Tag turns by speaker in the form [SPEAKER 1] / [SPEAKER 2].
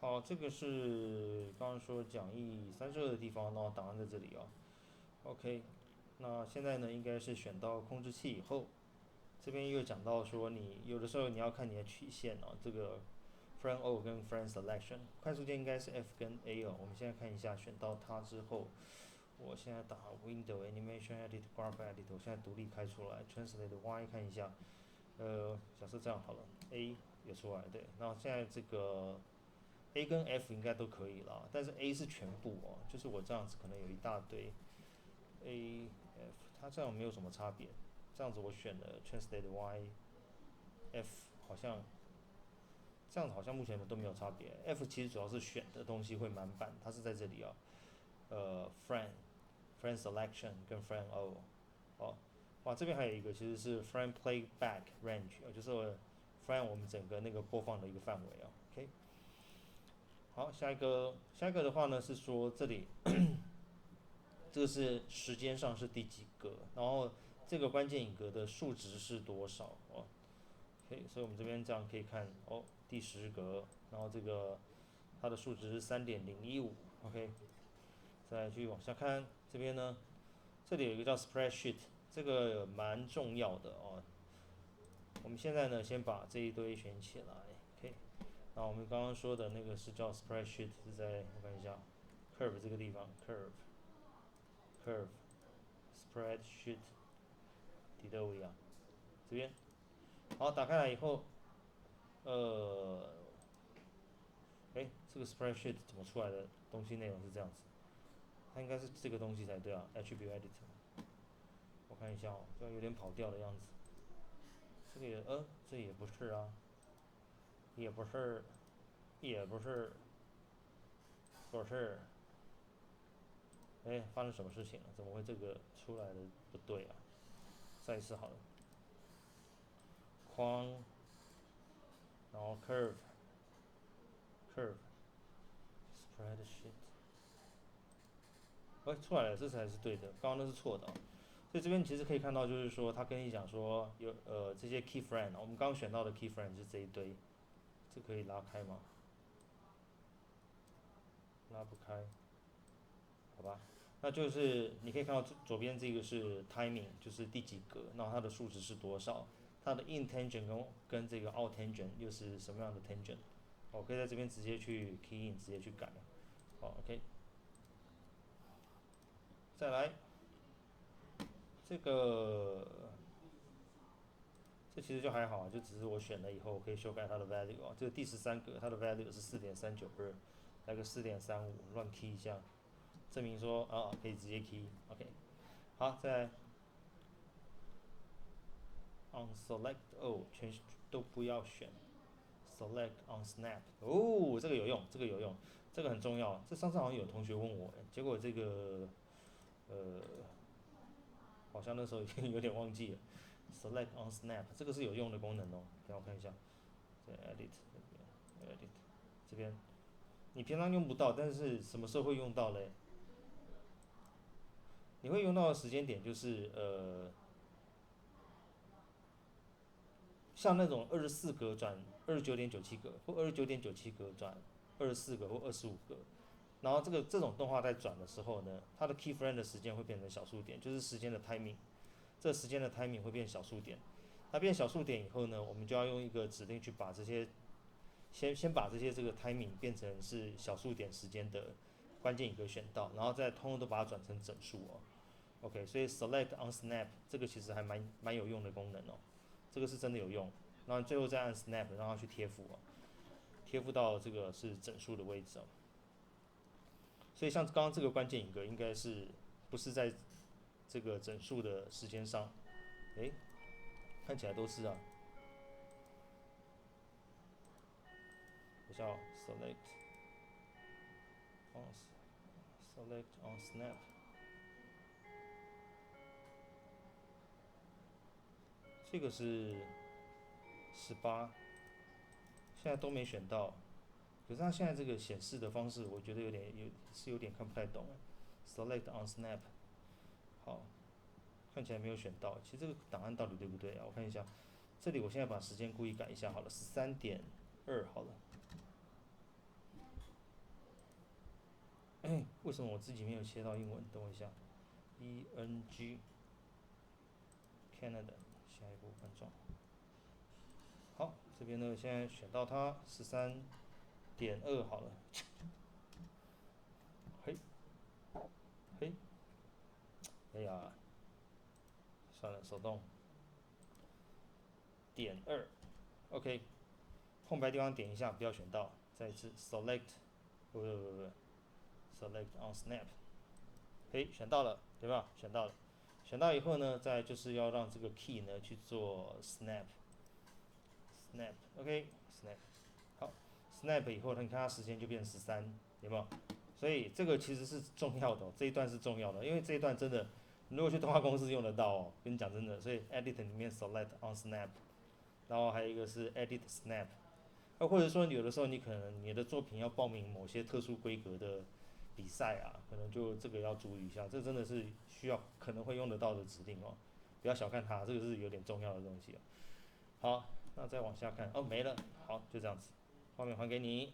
[SPEAKER 1] 好，这个是刚刚说讲义32的地方，然后档案在这里啊。OK，那现在呢，应该是选到控制器以后，这边又讲到说你有的时候你要看你的曲线啊，这个 frame O 跟 frame selection，快速键应该是 F 跟 A 哦。我们现在看一下，选到它之后，我现在打 Window Animation Edit Graph Edit，我现在独立开出来，Translate Y 看一下，假设这样好了，A 也出来，对，然后现在这个 A 跟 F 应该都可以了，但是 A 是全部哦，就是我这样子可能有一大堆 A F，它这样没有什么差别。这样子我选了 Translate Y F，好像这样子好像目前都没有差别。F 其实主要是选的东西会满版，它是在这里啊，Frame Selection 跟 Frame O，哦，哇，这边还有一个其实是 Frame Playback Range，就是 Frame 我们整个那个播放的一个范围啊。OK，好，下一个的话呢是说这里这个是时间上是第几格，然后这个关键引格的数值是多少哦？OK，所以我们这边这样可以看哦，第10格，然后这个它的数值是3.015。OK，再继续往下看，这边呢，这里有一个叫 Spreadsheet，这个蛮重要的哦。我们现在呢，先把这一堆选起来。OK，那我们刚刚说的那个是叫 Spreadsheet，是在我看一下 Curve 这个地方，Curve Spreadsheet 底特维啊，这边好，打开来以后，呃，这个 spreadsheet 怎么出来的东西内容是这样子？它应该是这个东西才对啊，attribute editor。我看一下哦，这有点跑调的样子。这个这也不是啊，也不是，也不是，不是。发生什么事情了？怎么会这个出来的不对啊？再一次好了，框，然后 curve，spreadsheet，出来了，这才是对的，刚刚那是错的哦。所以这边其实可以看到，就是说他跟你讲说有这些 key frame，我们刚刚选到的 key frame 就是这一堆，这可以拉开吗？拉不开，好吧。那就是你可以看到左边这个是 timing，就是第几格，然后它的数值是多少，它的 in tangent 跟这个 out tangent 又是什么样的 tangent，我可以在这边直接去 key in，直接去改。好，OK，再来这个这其实就还好啊，就只是我选了以后我可以修改它的 value 啊。这个第13格它的 value 是4.392，来个4.35，乱 key 一下，证明说可以直接 key。OK，好，再来 on select O 全都不要选，select on snap。哦，这个有用，这个有用，这个很重要。这上次好像有同学问我，结果这个呃好像那时候已经有点忘记了。select on snap 这个是有用的功能哦，让我看一下。在 edit 这边，edit 这边，你平常用不到，但是什么时候会用到嘞？你会用到的时间点就是像那种24格转29.97格，或29.97格转24格或25格，然后这种动画在转的时候呢，它的 keyframe 的时间会变成小数点，就是时间的 timing，这时间的 timing 会变小数点。它变小数点以后呢，我们就要用一个指令去把这些先把这些这个 timing 变成是小数点时间的关键一个选到，然后再通通都把它转成整数哦。OK，所以 select on snap 这个其实还蛮有用的功能哦，这个是真的有用。然后最后再按 snap 让它去贴附哦，贴附到这个是整数的位置哦。所以像刚刚这个关键一个应该是不是在这个整数的时间上？诶，看起来都是啊。我叫 on select on snap，这个是18，现在都没选到。可是它现在这个显示的方式，我觉得有点看不太懂。Select on snap，好，看起来没有选到。其实这个档案到底对不对啊？我看一下，这里我现在把时间故意改一下好了，13.2好了。嘿，为什么我自己没有切到英文？等我一下，ENG Canada， 下一步观众。好，这边呢，现在选到它13.2好了。嘿，嘿，哎呀，算了，手动点2，OK，空白地方点一下，不要选到，再一次 Select， 不，Select on Snap， 嘿，选到了，对吧？选到了，选到以后呢，再就是要让这个 key 呢去做 snap，snap，OK，snap，好，snap 以后呢，你看它时间就变13，有没有？所以这个其实是重要的，这一段是重要的，因为这一段真的，如果去动画公司用得到哦，跟你讲真的，所以 edit 里面 select on snap， 然后还有一个是 edit snap， 或者说有的时候你可能你的作品要报名某些特殊规格的比赛啊，可能就这个要注意一下，这真的是需要可能会用得到的指令哦，不要小看它，这个是有点重要的东西哦。好，那再往下看，哦没了，好就这样子，画面还给你。